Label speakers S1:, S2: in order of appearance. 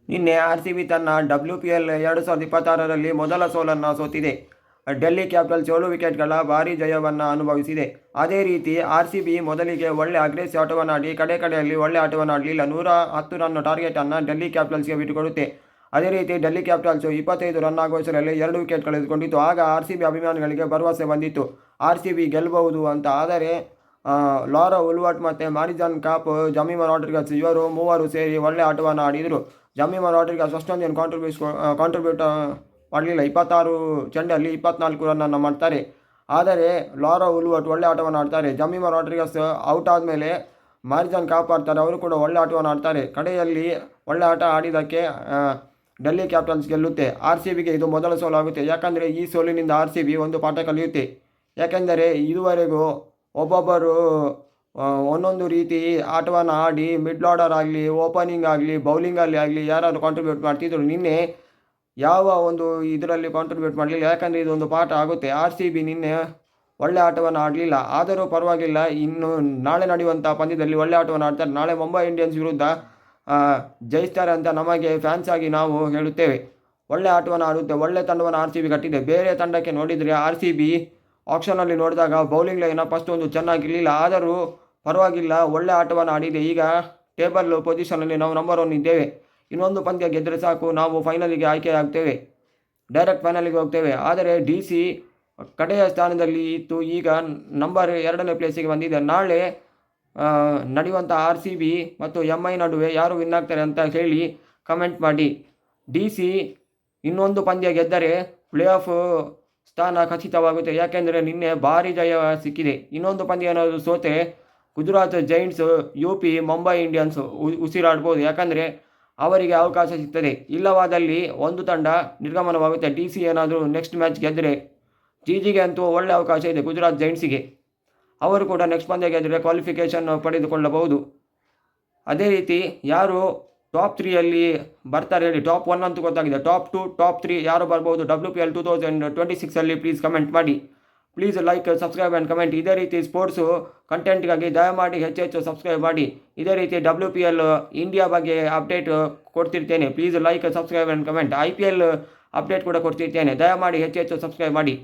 S1: ನಿನ್ನೆ RCB ತನ್ನ WPL 2026ರಲ್ಲಿ ಮೊದಲ ಸೋಲನ್ನು ಸೋತಿದೆ. ಡೆಲ್ಲಿ ಕ್ಯಾಪಿಟಲ್ಸ್ 7 ವಿಕೆಟ್ಗಳ ಭಾರೀ ಜಯವನ್ನು ಅನುಭವಿಸಿದೆ. ಅದೇ ರೀತಿ RCB ಮೊದಲಿಗೆ ಒಳ್ಳೆ ಅಗ್ರೆಸಿವ್ ಆಟವನ್ನು ಆಡಿ ಕಡೆಯಲ್ಲಿ ಒಳ್ಳೆ ಆಟವನ್ನು ಆಡಲಿಲ್ಲ. 110 ರನ್ ಟಾರ್ಗೆಟನ್ನು ಡೆಲ್ಲಿ ಕ್ಯಾಪಿಟಲ್ಸ್ಗೆ ಬಿಟ್ಟುಕೊಡುತ್ತೆ. ಅದೇ ರೀತಿ ಡೆಲ್ಲಿ ಕ್ಯಾಪಿಟಲ್ಸ್ 25 ರನ್ ಆಗುವಷ್ಟರಲ್ಲಿ 2 ವಿಕೆಟ್ ಕಳೆದುಕೊಂಡಿತ್ತು. ಆಗ RCB ಅಭಿಮಾನಿಗಳಿಗೆ ಭರವಸೆ ಬಂದಿತ್ತು, RCB ಗೆಲ್ಲಬಹುದು ಅಂತ. ಆದರೆ ಲಾರಾ ಉಲ್ವರ್ಟ್ ಮತ್ತು ಮಾರಿಜನ್ ಕಾಪ್, ಜಮೀಮಾ ರಾಡ್ರಿಗಸ್ ಇವರು ಮೂವರು ಸೇರಿ ಒಳ್ಳೆ ಆಟವನ್ನು ಆಡಿದರು. ಜಮೀಮಾ ರಾಡ್ರಿಗಸ್ ಅಷ್ಟೊಂದೇನು ಕಾಂಟ್ರಿಬ್ಯೂಟ್ ಮಾಡಲಿಲ್ಲ. 26 ಚೆಂಡಲ್ಲಿ 24 ರನ್ನನ್ನು ಮಾಡ್ತಾರೆ. ಆದರೆ ಲಾರಾ ಉಲ್ವರ್ಟ್ ಒಳ್ಳೆ ಆಟವನ್ನು ಆಡ್ತಾರೆ. ಜಮೀಮಾ ರಾಡ್ರಿಗಸ್ ಔಟ್ ಆದಮೇಲೆ ಮಾರಿಜನ್ ಕಾಪ್ ಆಡ್ತಾರೆ, ಅವರು ಕೂಡ ಒಳ್ಳೆ ಆಟವನ್ನು ಆಡ್ತಾರೆ. ಕಡೆಯಲ್ಲಿ ಒಳ್ಳೆ ಆಟ ಆಡಿದ್ದಕ್ಕೆ ಡೆಲ್ಲಿ ಕ್ಯಾಪಿಟಲ್ಸ್ ಗೆಲ್ಲುತ್ತೆ. RCBಗೆ ಇದು ಮೊದಲ ಸೋಲಾಗುತ್ತೆ. ಯಾಕಂದರೆ ಈ ಸೋಲಿನಿಂದ RCB ಒಂದು ಪಾಠ ಕಲಿಯುತ್ತೆ. ಯಾಕೆಂದರೆ ಇದುವರೆಗೂ ಒಬ್ಬೊಬ್ಬರು ಒಂದೊಂದು ರೀತಿ ಆಟವನ್ನು ಆಡಿ ಮಿಡ್ಲ್ ಆರ್ಡರ್ ಆಗಲಿ, ಓಪನಿಂಗ್ ಆಗಲಿ, ಬೌಲಿಂಗಲ್ಲಿ ಆಗಲಿ ಯಾರಾದರೂ ಕಾಂಟ್ರಿಬ್ಯೂಟ್ ಮಾಡ್ತಿದ್ರು. ನಿನ್ನೆ ಯಾವ ಒಂದು ಇದರಲ್ಲಿ ಕಾಂಟ್ರಿಬ್ಯೂಟ್ ಮಾಡಲಿಲ್ಲ. ಯಾಕಂದರೆ ಇದೊಂದು ಪಾಠ ಆಗುತ್ತೆ. RCB ನಿನ್ನೆ ಒಳ್ಳೆ ಆಟವನ್ನು ಆಡಲಿಲ್ಲ. ಆದರೂ ಪರವಾಗಿಲ್ಲ, ಇನ್ನು ನಾಳೆ ನಡೆಯುವಂಥ ಪಂದ್ಯದಲ್ಲಿ ಒಳ್ಳೆ ಆಟವನ್ನು ಆಡ್ತಾರೆ. ನಾಳೆ ಮುಂಬೈ ಇಂಡಿಯನ್ಸ್ ವಿರುದ್ಧ ಜಯಿಸ್ತಾರೆ ಅಂತ ನಮಗೆ ಫ್ಯಾನ್ಸ್ ಆಗಿ ನಾವು ಹೇಳುತ್ತೇವೆ. ಒಳ್ಳೆ ಆಟವನ್ನು ಆಡುತ್ತೆ, ಒಳ್ಳೆ ತಂಡವನ್ನು RCB ಕಟ್ಟಿದೆ. ಬೇರೆ ತಂಡಕ್ಕೆ ನೋಡಿದರೆ RCB ಆಕ್ಷನಲ್ಲಿ ನೋಡಿದಾಗ ಬೌಲಿಂಗ್ ಲೈನ್ ಫಸ್ಟ್ ಒಂದು ಚೆನ್ನಾಗಿರಲಿಲ್ಲ. ಆದರೂ ಪರವಾಗಿಲ್ಲ, ಒಳ್ಳೆ ಆಟವನ್ನು ಆಡಿದೆ. ಈಗ ಟೇಬಲ್ ಪೊಸಿಷನಲ್ಲಿ ನಾವು ನಂಬರ್ 1 ಇದ್ದೇವೆ. ಇನ್ನೊಂದು ಪಂದ್ಯ ಗೆದ್ದರೆ ಸಾಕು, ನಾವು ಫೈನಲಿಗೆ ಆಯ್ಕೆ ಆಗ್ತೇವೆ, ಡೈರೆಕ್ಟ್ ಫೈನಲಿಗೆ ಹೋಗ್ತೇವೆ. ಆದರೆ DC ಕಡೆಯ ಸ್ಥಾನದಲ್ಲಿ ಇತ್ತು, ಈಗ ನಂಬರ್ 2ನೇ ಪ್ಲೇಸಿಗೆ ಬಂದಿದೆ. ನಾಳೆ ನಡೆಯುವಂಥ RCB ಮತ್ತು MI ನಡುವೆ ಯಾರು ವಿನ್ ಆಗ್ತಾರೆ ಅಂತ ಹೇಳಿ ಕಮೆಂಟ್ ಮಾಡಿ. DC ಇನ್ನೊಂದು ಪಂದ್ಯ ಗೆದ್ದರೆ ಪ್ಲೇ ಆಫ್ ಸ್ಥಾನ ಖಚಿತವಾಗುತ್ತೆ. ಯಾಕೆಂದರೆ ನಿನ್ನೆ ಭಾರಿ ಜಯ ಸಿಕ್ಕಿದೆ. ಇನ್ನೊಂದು ಪಂದ್ಯ ಏನಾದರೂ ಸೋತೆ Gujarat giants, UP Mumbai Indians ಉಸಿರಾಡ್ಬೋದು. ಯಾಕಂದರೆ ಅವರಿಗೆ ಅವಕಾಶ ಸಿಗ್ತದೆ. ಇಲ್ಲವಾದಲ್ಲಿ ಒಂದು ತಂಡ ನಿರ್ಗಮನವಾಗುತ್ತೆ. DC ಏನಾದರೂ ನೆಕ್ಸ್ಟ್ ಮ್ಯಾಚ್ ಗೆದ್ದರೆ GGಗೆ ಅಂತೂ ಒಳ್ಳೆ ಅವಕಾಶ ಇದೆ, ಗುಜರಾತ್ ಜೈಂಟ್ಸಿಗೆ. ಅವರು ಕೂಡ ನೆಕ್ಸ್ಟ್ ಪಂದ್ಯ ಗೆದ್ದರೆ ಕ್ವಾಲಿಫಿಕೇಷನ್ ಪಡೆದುಕೊಳ್ಳಬಹುದು. ಅದೇ ರೀತಿ ಯಾರು ಟಾಪ್ 3ಯಲ್ಲಿ ಬರ್ತಾರೆ ಹೇಳಿ. ಟಾಪ್ 1 ಅಂತೂ ಗೊತ್ತಾಗಿದೆ. ಟಾಪ್ 2, ಟಾಪ್ 3 ಯಾರು ಬರ್ಬೋದು WPL 2026ಅಲ್ಲಿ ಪ್ಲೀಸ್ ಕಮೆಂಟ್ ಮಾಡಿ. Please like, subscribe and comment. ಇದೇ ರೀತಿ ಸ್ಪೋರ್ಟ್ಸು ಕಂಟೆಂಟ್ಗಾಗಿ ದಯಮಾಡಿ ಹೆಚ್ಚು ಸಬ್ಸ್ಕ್ರೈಬ್ ಮಾಡಿ. ಇದೇ ರೀತಿ WPL ಇಂಡಿಯಾ ಬಗ್ಗೆ ಅಪ್ಡೇಟ್ ಕೊಡ್ತಿರ್ತೇನೆ. Please like, subscribe and comment. IPL update ಕೂಡ ಕೊಡ್ತಿರ್ತೇನೆ. ದಯಮಾಡಿ ಹೆಚ್ಚು ಸಬ್ಸ್ಕ್ರೈಬ್ ಮಾಡಿ.